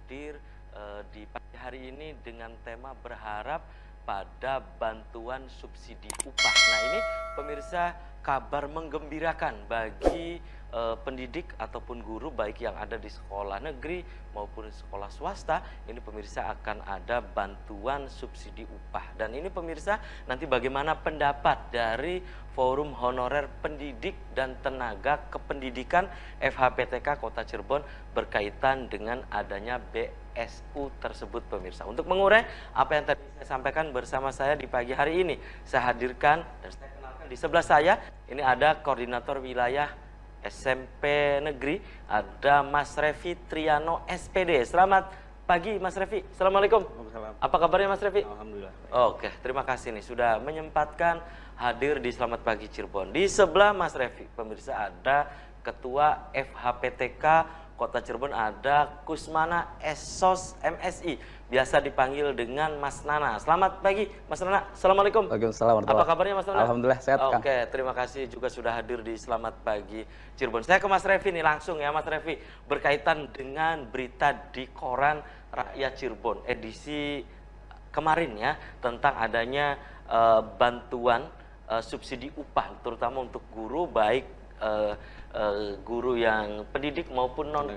hadir di pagi hari ini dengan tema berharap pada bantuan subsidi upah. Nah, ini pemirsa, kabar menggembirakan bagi pendidik ataupun guru baik yang ada di sekolah negeri maupun sekolah swasta. Ini pemirsa akan ada bantuan subsidi upah. Dan ini pemirsa, nanti bagaimana pendapat dari Forum Honorer Pendidik dan Tenaga Kependidikan FHPTK Kota Cirebon berkaitan dengan adanya BSU tersebut pemirsa. Untuk mengurai apa yang tadi saya sampaikan bersama saya di pagi hari ini, saya hadirkan dan saya kenalkan di sebelah saya, ini ada Koordinator Wilayah SMP Negeri, ada Mas Revi Triano SPD. Selamat pagi Mas Revi. Assalamualaikum. Apa kabarnya Mas Revi? Alhamdulillah. Oke, terima kasih nih sudah menyempatkan hadir di Selamat Pagi Cirebon. Di sebelah Mas Revi, pemirsa, ada Ketua FHPTK Kota Cirebon, ada Kusmana Esos MSI, biasa dipanggil dengan Mas Nana. Selamat pagi Mas Nana. Assalamualaikum. Waalaikumsalam. Apa kabarnya Mas Nana? Alhamdulillah sehat, Kang. Oke, terima kasih juga sudah hadir di Selamat Pagi Cirebon. Saya ke Mas Revi nih langsung ya Mas Revi, berkaitan dengan berita di koran Rakyat Cirebon edisi kemarin ya, tentang adanya bantuan subsidi upah terutama untuk guru, baik guru yang pendidik maupun non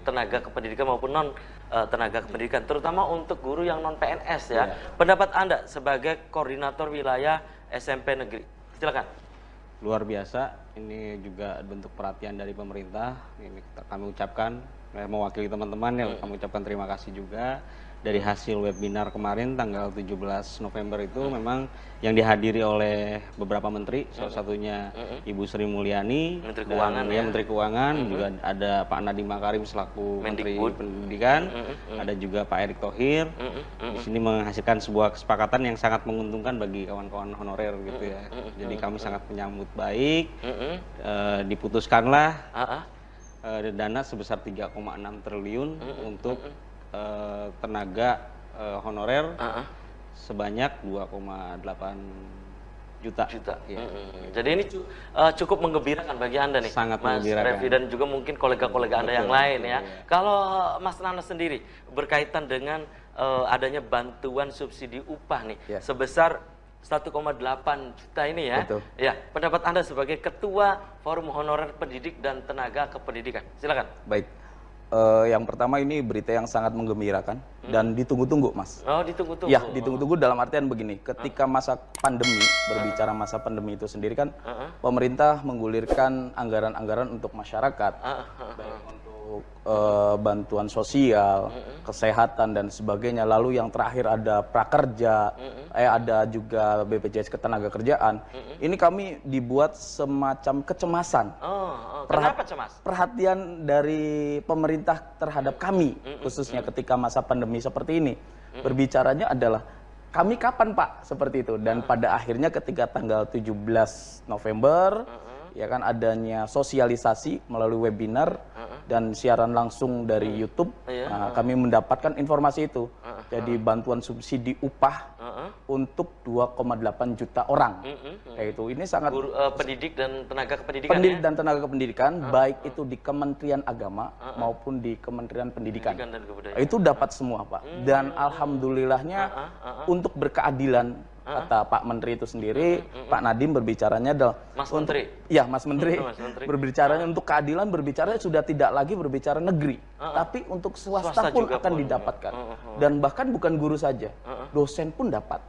tenaga kependidikan maupun non tenaga kependidikan, terutama untuk guru yang non PNS ya. Pendapat Anda sebagai koordinator wilayah SMP negeri, silakan. Luar biasa, ini juga bentuk perhatian dari pemerintah. Ini kami ucapkan, mewakili teman-teman ya, kami ucapkan terima kasih juga. Dari hasil webinar kemarin tanggal 17 November itu memang yang dihadiri oleh beberapa menteri, salah satunya Ibu Sri Mulyani, Menteri Keuangan, dan, Menteri Keuangan, juga ada Pak Nadiem Makarim selaku Menteri Pendidikan, ada juga Pak Erick Thohir. Di sini menghasilkan sebuah kesepakatan yang sangat menguntungkan bagi kawan-kawan honorer gitu ya. Jadi kami sangat menyambut baik. Diputuskanlah dana sebesar 3,6 triliun untuk tenaga honorer sebanyak 2,8 juta. Ya. Jadi ini cukup menggembirakan bagi Anda nih, sangat Mas Revi, dan juga mungkin kolega-kolega Anda yang lain ya. Kalau Mas Nana sendiri berkaitan dengan adanya bantuan subsidi upah nih sebesar 1,8 juta ini ya. Ya, pendapat Anda sebagai Ketua Forum Honorer Pendidik dan Tenaga Kependidikan, silakan. Baik. Yang pertama, ini berita yang sangat menggembirakan dan ditunggu-tunggu, Mas. Oh, ditunggu-tunggu. Ya, ditunggu-tunggu dalam artian begini, ketika masa pandemi, berbicara masa pandemi itu sendiri kan, pemerintah menggulirkan anggaran-anggaran untuk masyarakat, baik untuk bantuan sosial, kesehatan dan sebagainya. Lalu yang terakhir ada prakerja, ada juga BPJS Ketenagakerjaan. Ini kami dibuat semacam kecemasan. Kenapa cemas? Perhatian dari pemerintah terhadap kami, khususnya ketika masa pandemi seperti ini. Berbicaranya adalah, kami kapan Pak? Seperti itu. Dan pada akhirnya ketika tanggal 17 November, ya kan, adanya sosialisasi melalui webinar dan siaran langsung dari YouTube, kami mendapatkan informasi itu. Jadi bantuan subsidi upah untuk 2,8 juta orang. Kayak itu. Ini sangat guru, pendidik dan tenaga kependidikan. Pendidik dan tenaga kependidikan, baik itu di Kementerian Agama maupun di Kementerian Pendidikan. Itu dapat semua, Pak. Dan alhamdulillahnya untuk berkeadilan, kata Pak Menteri itu sendiri, Pak Nadiem berbicaranya adalah Mas Menteri. Ya, Mas Menteri. Berbicaranya untuk keadilan, berbicaranya sudah tidak lagi berbicara negeri, tapi untuk swasta pun akan didapatkan. Dan bahkan bukan guru saja, dosen pun dapat.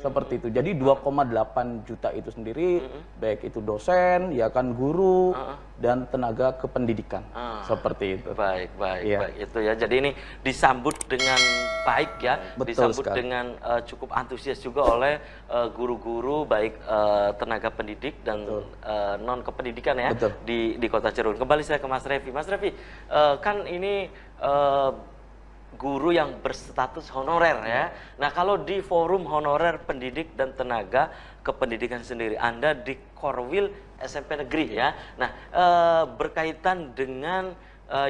Seperti itu. Jadi 2,8 juta itu sendiri, baik itu dosen, ya kan, guru, dan tenaga kependidikan. Seperti itu. Baik. Itu ya. Jadi ini disambut dengan baik ya. Betul disambut sekali. dengan cukup antusias juga oleh guru-guru, baik tenaga pendidik dan non kependidikan ya. Di Kota Cirebon. Kembali saya ke Mas Revi. Mas Revi, kan ini guru yang berstatus honorer ya. Nah, kalau di Forum Honorer Pendidik dan Tenaga Kependidikan sendiri, Anda di Korwil SMP Negeri ya. Nah, berkaitan dengan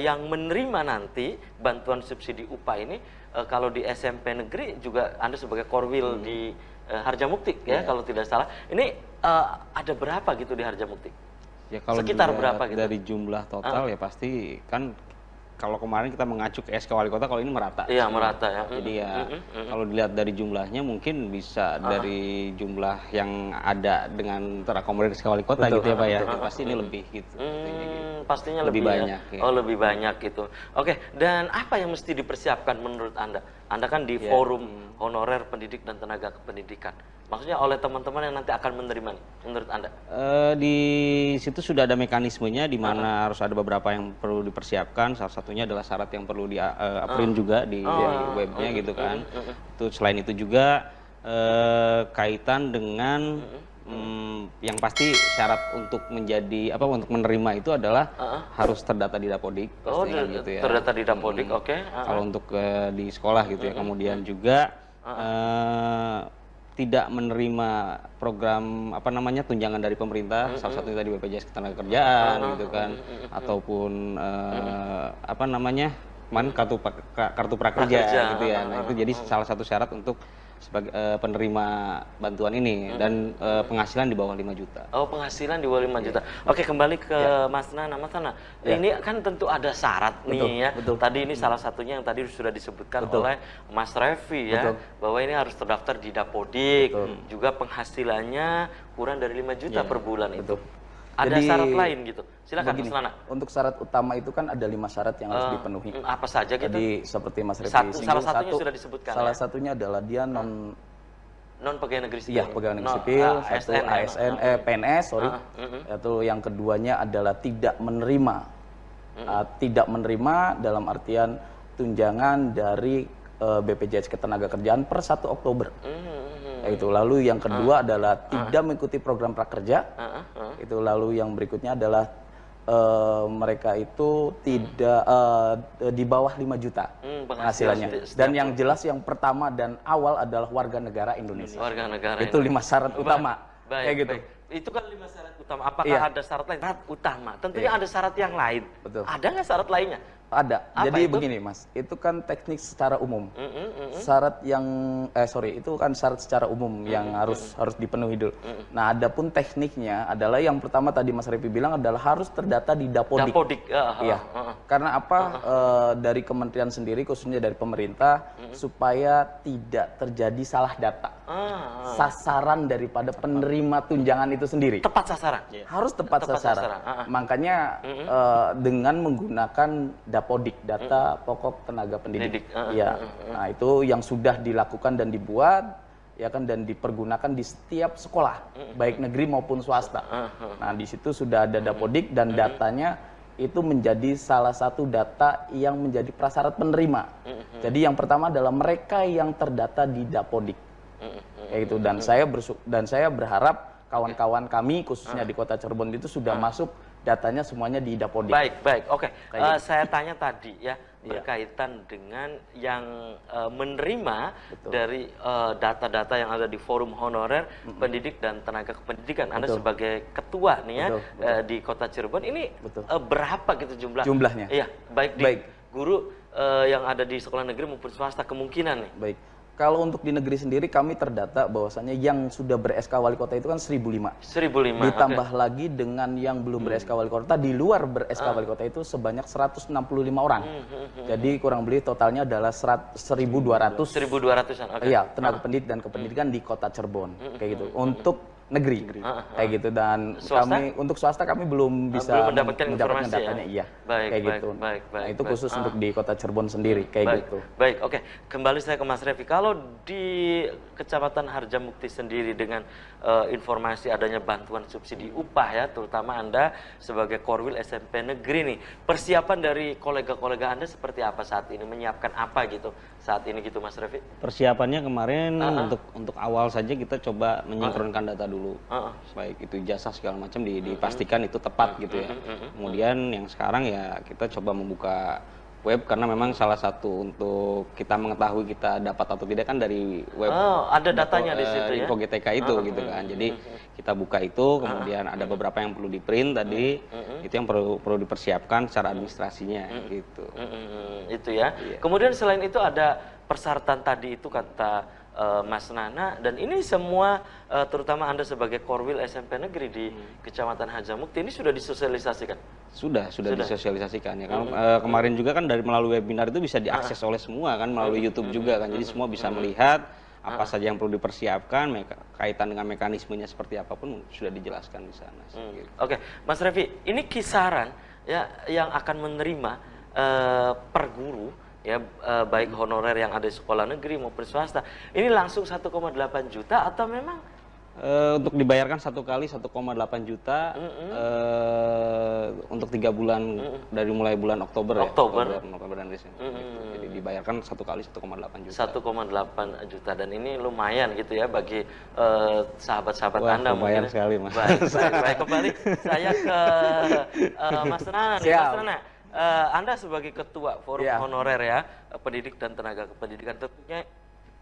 yang menerima nanti bantuan subsidi upah ini, kalau di SMP Negeri juga Anda sebagai Korwil di Harjamukti ya, kalau tidak salah. Ini ada berapa gitu di Harjamukti? Ya, kalau sekitar berapa gitu? Dari jumlah total ya pasti kan kalau kemarin kita mengacu ke SK Wali Kota, kalau ini merata. Iya, merata ya. Jadi ya kalau dilihat dari jumlahnya mungkin bisa dari jumlah yang ada dengan terakomodir SK Wali Kota gitu ya Pak ya. Pasti ini lebih gitu. Pastinya Lebih lebih banyak, ya. ya. Oh, lebih banyak gitu. Oke, dan apa yang mesti dipersiapkan menurut Anda? Anda kan di forum honorer pendidik dan tenaga kependidikan. Maksudnya oleh teman-teman yang nanti akan menerima nih, menurut Anda? Di situ sudah ada mekanismenya di mana harus ada beberapa yang perlu dipersiapkan. Salah satunya adalah syarat yang perlu di-print juga di webnya gitu kan. Itu selain itu juga kaitan dengan yang pasti syarat untuk menjadi untuk menerima itu adalah harus terdata di Dapodik. Oh, pastinya gitu ya. terdata di Dapodik, oke. Kalau untuk di sekolah gitu ya. Kemudian juga tidak menerima program tunjangan dari pemerintah, salah satunya tadi BPJS Ketenagakerjaan gitu kan, ataupun kartu prakerja gitu ya. Nah itu jadi salah satu syarat untuk sebagai penerima bantuan ini dan penghasilan di bawah 5 juta. Oh, penghasilan di bawah 5 juta. Oke, kembali ke Mas Nana. Mas Nana, ini kan tentu ada syarat nih ya. Betul. Tadi ini salah satunya yang tadi sudah disebutkan oleh Mas Revi ya, bahwa ini harus terdaftar di Dapodik, juga penghasilannya kurang dari 5 juta per bulan itu. Ada syarat lain gitu. Silakan Mas Nana. Untuk syarat utama itu kan ada 5 syarat yang harus dipenuhi. Apa saja gitu? Jadi seperti Mas Revi singgung, salah satunya sudah disebutkan. Salah satunya adalah dia non pegawai negeri sipil. Iya, pegawai negeri sipil, satu ASN, PNS, Itu yang keduanya adalah tidak menerima dalam artian tunjangan dari BPJS Ketenagakerjaan per 1 Oktober. Itu lalu yang kedua adalah tidak mengikuti program prakerja. Itu lalu yang berikutnya adalah mereka itu tidak di bawah 5 juta penghasilannya. Dan yang jelas yang pertama dan awal adalah warga negara Indonesia. Warga negara. Itu 5 syarat utama. Kayak gitu. Itu kan 5 syarat utama. Apakah ada syarat lain? Syarat utama. Tentunya ada syarat yang lain. Betul. Ada nggak syarat lainnya? Ada. Apa Jadi itu? begini Mas, itu kan teknik secara umum. Syarat yang itu kan syarat secara umum yang harus dipenuhi dulu. Nah, adapun tekniknya adalah yang pertama tadi Mas Revi bilang adalah harus terdata di Dapodik. Dapodik. Iya. Karena apa? Dari kementerian sendiri khususnya dari pemerintah supaya tidak terjadi salah data. Sasaran daripada penerima tunjangan itu sendiri. Tepat sasaran. Harus tepat sasaran. Makanya dengan menggunakan Dapodik, data pokok tenaga pendidik. Nah, itu yang sudah dilakukan dan dibuat ya kan dan dipergunakan di setiap sekolah, baik negeri maupun swasta. Nah, di situ sudah ada Dapodik dan datanya itu menjadi salah satu data yang menjadi prasyarat penerima. Jadi yang pertama adalah mereka yang terdata di Dapodik. Kayak gitu dan saya berharap kawan-kawan kami khususnya di Kota Cirebon itu sudah masuk datanya semuanya di Dapodik. Baik, oke. Saya tanya tadi ya berkaitan dengan yang menerima dari data-data yang ada di forum honorer pendidik dan tenaga kependidikan. Anda sebagai ketua nih ya di Kota Cirebon ini berapa gitu jumlahnya? Iya, baik di guru yang ada di sekolah negeri maupun swasta kemungkinan nih. Baik. Kalau untuk di negeri sendiri kami terdata bahwasanya yang sudah ber-SK Wali Kota itu kan 1.005. 1.005. Ditambah lagi dengan yang belum ber-SK Wali Kota, di luar ber-SK Wali Kota itu sebanyak 165 orang. Jadi kurang lebih totalnya adalah 1.200. 1.200-an. Iya, tenaga pendidik dan kependidikan di Kota Cirebon. Kayak gitu. Untuk negeri. Kayak gitu dan swasta? untuk swasta kami belum bisa mendapatkan datanya. Iya. Kayak gitu. Nah, itu khusus untuk di Kota Cirebon sendiri kayak gitu. Baik, oke. Kembali saya ke Mas Revi. Kalau di Kecamatan Harjamukti sendiri dengan informasi adanya bantuan subsidi upah ya, terutama Anda sebagai Korwil SMP Negeri nih, persiapan dari kolega-kolega Anda seperti apa saat ini? Menyiapkan apa gitu saat ini gitu Mas Revi? Persiapannya kemarin untuk awal saja kita coba menyinkronkan data dulu. Baik itu ijazah segala macam dipastikan itu tepat gitu ya. Kemudian yang sekarang ya kita coba membuka web karena memang salah satu untuk kita mengetahui kita dapat atau tidak kan dari web. Ada datanya di situ ya. Info GTK itu gitu kan. Jadi kita buka itu, kemudian ada beberapa yang perlu di-print tadi. Itu yang perlu dipersiapkan secara administrasinya gitu. Itu ya. Kemudian selain itu ada persyaratan tadi itu kata Mas Nana, dan ini semua terutama Anda sebagai Korwil SMP Negeri di Kecamatan Harjamukti ini sudah disosialisasikan? Sudah disosialisasikan ya kan. Kemarin juga kan dari melalui webinar itu bisa diakses oleh semua kan, melalui YouTube juga kan. Jadi semua bisa melihat apa saja yang perlu dipersiapkan, kaitan dengan mekanismenya seperti apapun sudah dijelaskan di sana. Gitu. Oke, Mas Revi, ini kisaran ya yang akan menerima per guru ya, baik honorer yang ada di sekolah negeri maupun swasta, ini langsung 1,8 juta atau memang untuk dibayarkan satu kali 1,8 juta untuk 3 bulan dari mulai bulan Oktober, November dan Desember. Gitu. Jadi dibayarkan satu kali 1,8 juta. 1,8 juta, dan ini lumayan gitu ya bagi sahabat-sahabat Anda. Lumayan sekali, Mas. Baik, kembali saya ke Mas Nana nih. Mas Nana, Anda sebagai ketua Forum Honorer ya, pendidik dan tenaga kependidikan, tentunya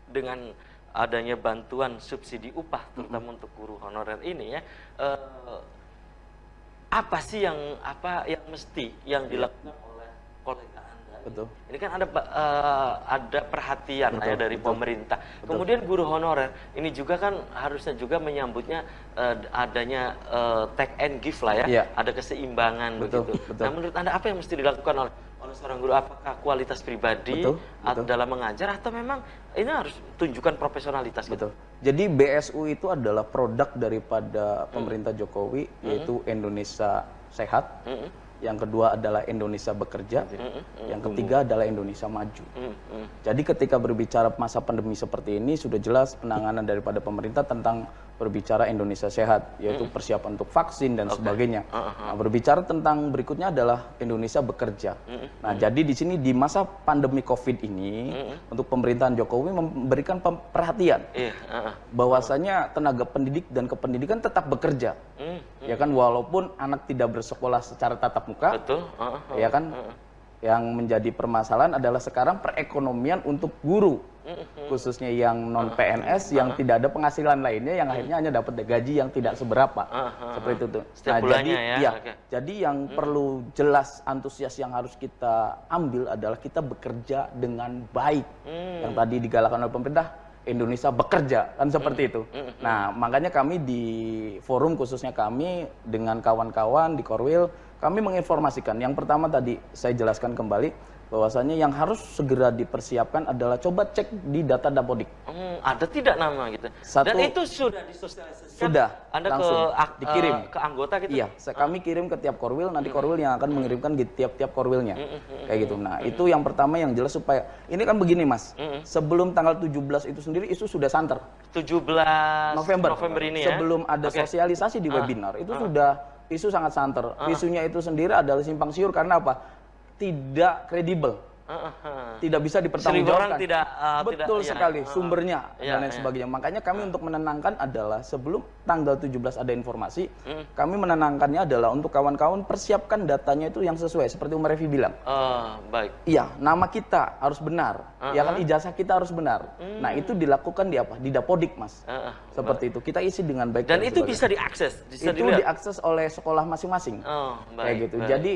dengan adanya bantuan subsidi upah terutama untuk guru honorer ini ya, apa sih yang mesti dilakukan oleh kolega Anda? Betul. Ini kan ada perhatian ya dari pemerintah. Kemudian guru honorer ini juga kan harusnya juga menyambutnya adanya take and give lah ya, ada keseimbangan begitu. Nah, menurut Anda apa yang mesti dilakukan oleh seorang guru? Apakah kualitas pribadi dalam mengajar atau memang ini harus tunjukkan profesionalitas gitu? Jadi BSU itu adalah produk daripada pemerintah Jokowi, yaitu Indonesia Sehat. Yang kedua adalah Indonesia Bekerja. Yang ketiga adalah Indonesia Maju. Jadi ketika berbicara masa pandemi seperti ini, sudah jelas penanganan daripada pemerintah tentang berbicara Indonesia Sehat, yaitu persiapan untuk vaksin dan sebagainya. Nah, berbicara tentang berikutnya adalah Indonesia Bekerja. Nah, jadi di sini di masa pandemi COVID ini, untuk pemerintahan Jokowi memberikan perhatian bahwasanya tenaga pendidik dan kependidikan tetap bekerja, ya kan, walaupun anak tidak bersekolah secara tatap muka, ya kan. Yang menjadi permasalahan adalah sekarang perekonomian untuk guru, khususnya yang non PNS yang tidak ada penghasilan lainnya, yang akhirnya hanya dapat gaji yang tidak seberapa, seperti itu tuh. Nah, jadi yang perlu jelas antusias yang harus kita ambil adalah kita bekerja dengan baik, yang tadi digalakan oleh pemerintah. Indonesia Bekerja, kan seperti itu. Nah, makanya kami di forum, khususnya kami dengan kawan-kawan di Korwil, kami menginformasikan. Yang pertama tadi saya jelaskan kembali bahwasanya yang harus segera dipersiapkan adalah coba cek di data Dapodik. Ada tidak nama gitu? Dan itu sudah disosialisasikan? Sudah, Anda langsung dikirim ke anggota gitu? Iya, kami kirim ke tiap Korwil, nanti Korwil yang akan mengirimkan di tiap-tiap Korwilnya. Kayak gitu. Nah, itu yang pertama yang jelas supaya, ini kan begini Mas, sebelum tanggal 17 itu sendiri isu sudah santer. 17 November ini ya? Sebelum ada sosialisasi di webinar, itu sudah isu sangat santer. Isunya itu sendiri adalah simpang siur karena apa? Tidak kredibel, tidak bisa dipertanggungjawabkan. Betul sekali, sumbernya dan lain sebagainya. Makanya kami untuk menenangkan adalah sebelum tanggal 17 ada informasi, kami menenangkannya adalah untuk kawan-kawan persiapkan datanya itu yang sesuai seperti Umar Revi bilang. Baik. Iya, nama kita harus benar, ya kan, ijazah kita harus benar. Nah, itu dilakukan di apa? Di Dapodik, Mas. Seperti itu. Kita isi dengan baik. Dan itu bisa diakses, itu diakses oleh sekolah masing-masing. Kayak gitu. Jadi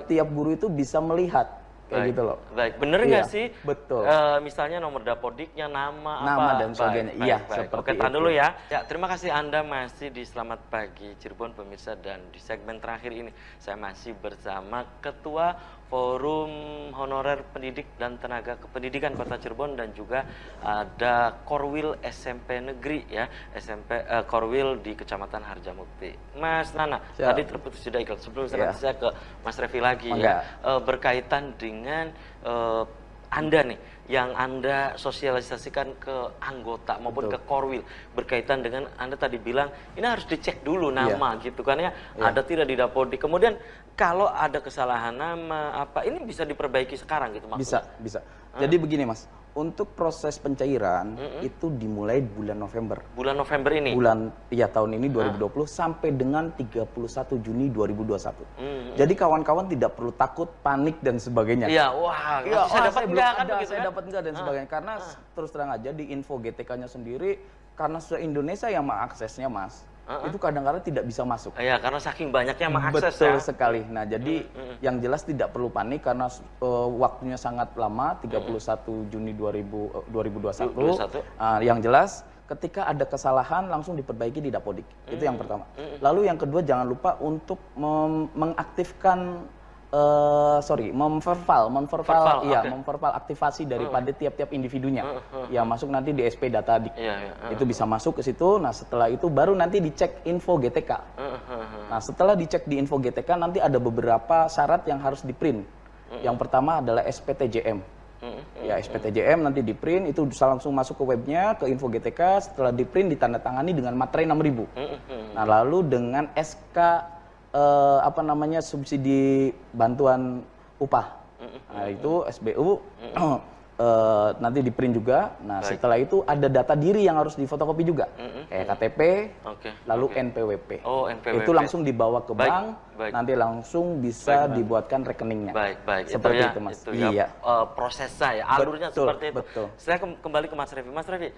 tiap guru itu bisa melihat kayak gitu loh. Baik, bener nggak sih? Betul. Misalnya nomor Dapodiknya, nama dan sebagainya. Iya, seperti itu. Oke, tahan dulu ya. Ya, terima kasih Anda masih di Selamat Pagi Cirebon pemirsa, dan di segmen terakhir ini saya masih bersama Ketua Forum Honorer Pendidik dan Tenaga Kependidikan Kota Cirebon, dan juga ada Korwil SMP Negeri ya, Korwil di Kecamatan Harjamukti. Mas Nana, tadi terputus sudah iklan. Sebelum saya ke Mas Revi lagi ya, berkaitan dengan Anda nih, yang Anda sosialisasikan ke anggota maupun ke Korwil, berkaitan dengan Anda tadi bilang ini harus dicek dulu nama gitu kan ya, ada tidak di Dapodik. Kemudian kalau ada kesalahan nama ini bisa diperbaiki sekarang gitu maksudnya? Bisa. Jadi begini Mas, untuk proses pencairan itu dimulai bulan November. Bulan November ini? Tahun ini 2020 sampai dengan 31 Juni 2021. Jadi kawan-kawan tidak perlu takut, panik dan sebagainya. Iya, saya dapat enggak dan sebagainya. Karena terus terang aja di info GTK-nya sendiri, karena sudah Indonesia yang mengaksesnya Mas. itu kadang-kadang tidak bisa masuk. Ya, karena saking banyaknya mengakses Betul ya. sekali. Nah, jadi yang jelas tidak perlu panik karena waktunya sangat lama, 31 Juni 2021. 21. Yang jelas ketika ada kesalahan langsung diperbaiki di Dapodik. Itu yang pertama. Lalu yang kedua jangan lupa untuk mengaktifkan memverval aktivasi daripada tiap-tiap individunya. Ya masuk nanti di SP Data Dik. Itu bisa masuk ke situ. Nah setelah itu baru nanti dicek info GTK. Nah setelah dicek di info GTK nanti ada beberapa syarat yang harus di-print. Yang pertama adalah SPTJM. Ya SPTJM nanti di-print itu bisa langsung masuk ke webnya ke info GTK. Setelah di-print ditandatangani dengan materai 6.000. Nah lalu dengan SK subsidi bantuan upah. Nah, itu SBU nanti di print juga. Nah, setelah itu ada data diri yang harus difotokopi juga. Kayak KTP, lalu NPWP. Oh, NPWP. Itu langsung dibawa ke bank, nanti langsung bisa dibuatkan rekeningnya. Baik. Seperti itu, Mas. Itu iya. Prosesnya ya, alurnya seperti itu. Betul. Saya kembali ke Mas Revi. Mas Revi,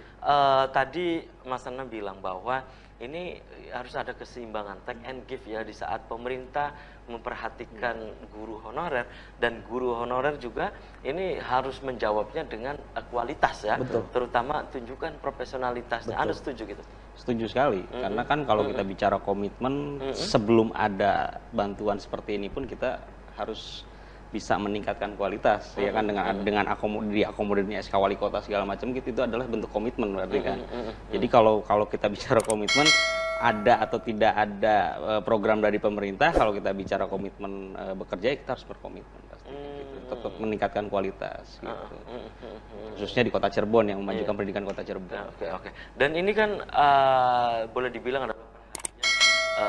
tadi Mas Ana bilang bahwa ini harus ada keseimbangan take and give ya di saat pemerintah memperhatikan guru honorer dan guru honorer juga ini harus menjawabnya dengan kualitas ya. Betul. Terutama tunjukkan profesionalitasnya. Anda setuju gitu? Setuju sekali, karena kan kalau kita bicara komitmen sebelum ada bantuan seperti ini pun kita harus bisa meningkatkan kualitas, ya kan dengan diakomodirnya SK Wali Kota segala macam gitu, itu adalah bentuk komitmen berarti kan. Jadi kalau kita bicara komitmen ada atau tidak ada program dari pemerintah, kalau kita bicara komitmen bekerja kita harus berkomitmen pasti gitu. Tetap meningkatkan kualitas gitu. Khususnya di Kota Cirebon yang memajukan pendidikan Kota Cirebon. Oke. Dan ini kan boleh dibilang ada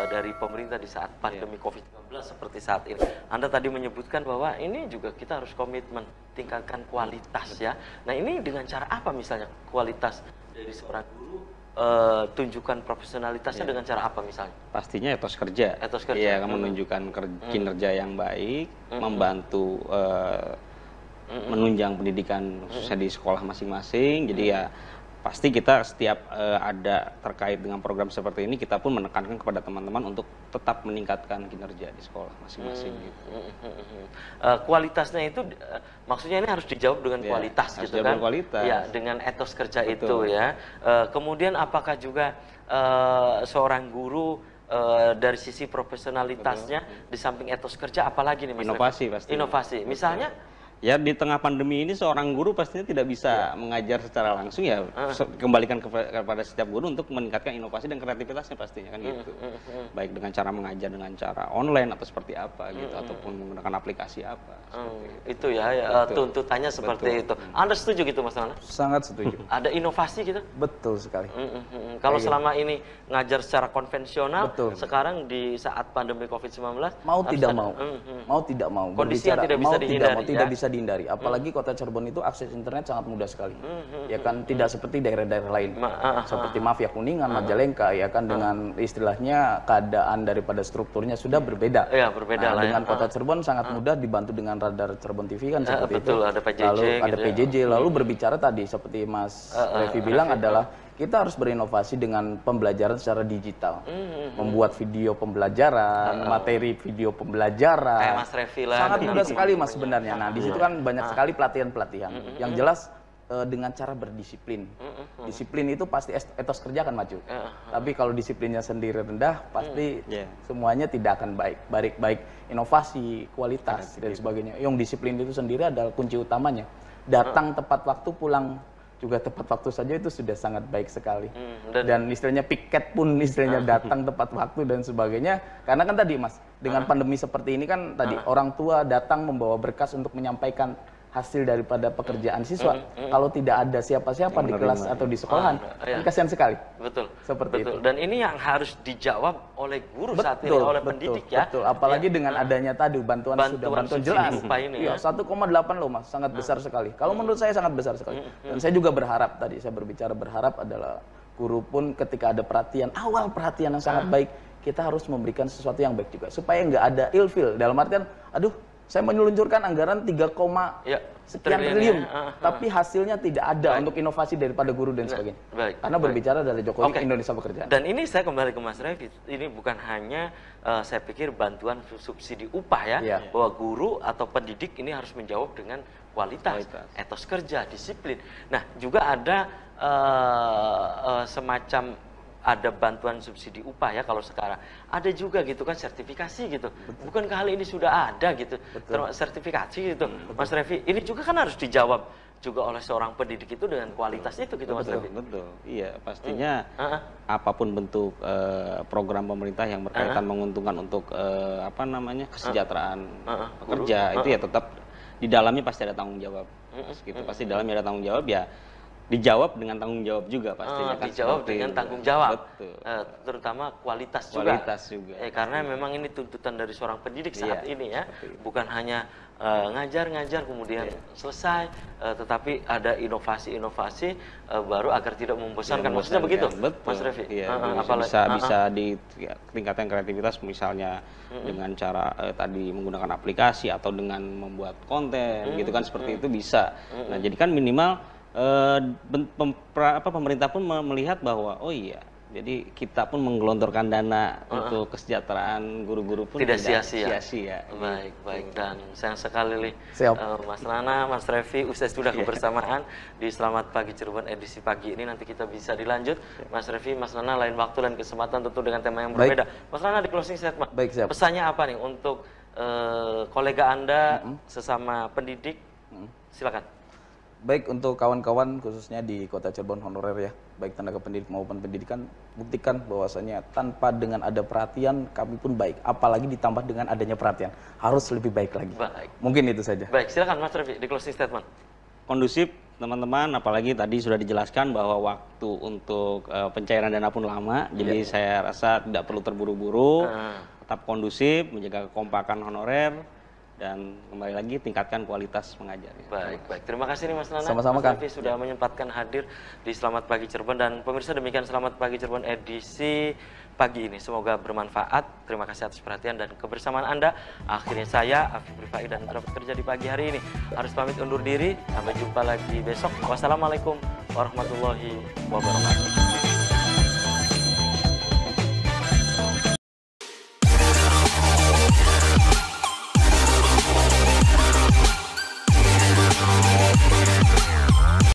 dari pemerintah di saat pandemi COVID-19 seperti saat ini. Anda tadi menyebutkan bahwa ini juga kita harus komitmen tingkatkan kualitas ya. Nah ini dengan cara apa misalnya kualitas dari seorang guru tunjukkan profesionalitasnya dengan cara apa misalnya? Pastinya etos kerja. Etos kerja. Iya, menunjukkan kinerja yang baik, membantu menunjang pendidikan khususnya di sekolah masing-masing. Jadi ya pasti kita setiap ada terkait dengan program seperti ini, kita pun menekankan kepada teman-teman untuk tetap meningkatkan kinerja di sekolah masing-masing gitu. Kualitasnya itu maksudnya ini harus dijawab dengan kualitas gitu kan? Kualitas. Ya, dengan etos kerja itu ya. Kemudian apakah juga seorang guru dari sisi profesionalitasnya di samping etos kerja apalagi nih Mas? Inovasi pasti. Inovasi. Misalnya ya di tengah pandemi ini seorang guru pastinya tidak bisa mengajar secara langsung ya, kembalikan kepada setiap guru untuk meningkatkan inovasi dan kreativitasnya pastinya kan gitu. Baik dengan cara mengajar dengan cara online atau seperti apa gitu, ataupun menggunakan aplikasi apa. Itu ya, tuntutannya seperti itu. Anda setuju gitu Mas Nana? Sangat setuju. Ada inovasi gitu? Betul sekali. Kalau selama ini ngajar secara konvensional, sekarang di saat pandemi COVID-19 mau tidak mau, mau tidak mau, kondisi yang tidak bisa dihindari, tidak bisa dihindari. Apalagi Kota Cirebon itu akses internet sangat mudah sekali. Ya kan tidak seperti daerah-daerah lain. Seperti Mafia Kuningan, Majalengka ya kan dengan istilahnya keadaan daripada strukturnya sudah berbeda. Iya, berbeda lah. Dengan Kota Cirebon sangat mudah dibantu dengan radar Cirebon TV kan seperti betul, itu. ada PJJ, lalu ada gitu PJJ, lalu berbicara tadi seperti Mas Revi bilang adalah kita harus berinovasi dengan pembelajaran secara digital. Membuat video pembelajaran, materi video pembelajaran. Kayak Mas Revi lah. Sangat mudah sekali Mas sebenarnya. Nah, di situ kan banyak sekali pelatihan-pelatihan. Yang jelas dengan cara berdisiplin. Disiplin itu pasti etos kerja akan maju. Tapi kalau disiplinnya sendiri rendah, pasti semuanya tidak akan baik. Baik inovasi, kualitas dan sebagainya. Yang disiplin itu sendiri adalah kunci utamanya. Datang tepat waktu, pulang juga tepat waktu saja itu sudah sangat baik sekali. Dan istilahnya piket pun istilahnya datang tepat waktu dan sebagainya. Karena kan tadi Mas, dengan pandemi seperti ini kan tadi orang tua datang membawa berkas untuk menyampaikan hasil daripada pekerjaan siswa. Kalau tidak ada siapa-siapa di kelas atau di sekolahan, kan kasihan sekali. Betul. Seperti itu. Dan ini yang harus dijawab oleh guru saat ini, oleh pendidik ya. Betul. Apalagi dengan adanya tadi bantuan jelas. Iya, 1,8 loh Mas, sangat besar sekali. Kalau menurut saya sangat besar sekali. Dan saya juga berharap tadi, saya berbicara berharap adalah guru pun ketika ada perhatian, awal perhatian yang sangat baik, kita harus memberikan sesuatu yang baik juga. Supaya nggak ada ilfil. Dalam artian, aduh Saya meluncurkan anggaran 3, Ya, sekian triliun, tapi hasilnya tidak ada untuk inovasi daripada guru dan sebagainya. Karena berbicara dari Jokowi Indonesia Pekerjaan. Dan ini saya kembali ke Mas Revi, ini bukan hanya saya pikir bantuan subsidi upah ya, bahwa guru atau pendidik ini harus menjawab dengan kualitas, etos kerja, disiplin. Nah, juga ada semacam ada bantuan subsidi upah ya kalau sekarang. Ada juga gitu kan sertifikasi gitu. Bukankah hal ini sudah ada gitu? Sertifikasi gitu. Mas Revi, ini juga kan harus dijawab juga oleh seorang pendidik itu dengan kualitas itu gitu Mas Revi. Betul. Iya, pastinya apapun bentuk program pemerintah yang berkaitan menguntungkan untuk kesejahteraan pekerja itu ya tetap di dalamnya pasti ada tanggung jawab. Gitu. Pasti di dalamnya ada tanggung jawab ya. Dijawab dengan tanggung jawab juga pastinya kan. Dijawab dengan tanggung jawab, terutama kualitas juga. Karena memang ini tuntutan dari seorang pendidik saat ini ya, bukan hanya ngajar kemudian selesai, tetapi ada inovasi-inovasi baru agar tidak membosankan. Maksudnya begitu, Mas Revi? Bisa tingkatkan kreativitas misalnya dengan cara tadi menggunakan aplikasi atau dengan membuat konten gitu kan, seperti itu bisa. Nah, jadi kan minimal pemerintah pun melihat bahwa oh iya, jadi kita pun menggelontorkan dana untuk kesejahteraan guru-guru pun tidak sia-sia. Baik. Dan sayang sekali Mas Nana, Mas Revi, usai sudah kebersamaan di Selamat Pagi Cirebon edisi pagi ini. Nanti kita bisa dilanjut, Mas Revi, Mas Nana, lain waktu dan kesempatan tentu dengan tema yang berbeda. Mas Nana, di closing statement, pesannya apa nih untuk kolega Anda sesama pendidik? Silakan. Baik, untuk kawan-kawan khususnya di Kota Cirebon honorer ya, baik tenaga pendidik maupun pendidikan, buktikan bahwasanya tanpa dengan ada perhatian kami pun baik, apalagi ditambah dengan adanya perhatian harus lebih baik lagi. Mungkin itu saja. Baik, silakan Mas Revi di closing statement. Kondusif teman-teman, apalagi tadi sudah dijelaskan bahwa waktu untuk pencairan dana pun lama, jadi saya rasa tidak perlu terburu-buru, tetap kondusif, menjaga kekompakan honorer, dan kembali lagi tingkatkan kualitas mengajar. Baik. Terima kasih nih Mas Nana. Sama-sama Mas Revi sudah menyempatkan hadir di Selamat Pagi Cirebon, dan pemirsa demikian Selamat Pagi Cirebon edisi pagi ini. Semoga bermanfaat. Terima kasih atas perhatian dan kebersamaan Anda. Akhirnya saya Afif Rifai dan kerabat kerja di pagi hari ini harus pamit undur diri. Sampai jumpa lagi besok. Wassalamualaikum warahmatullahi wabarakatuh.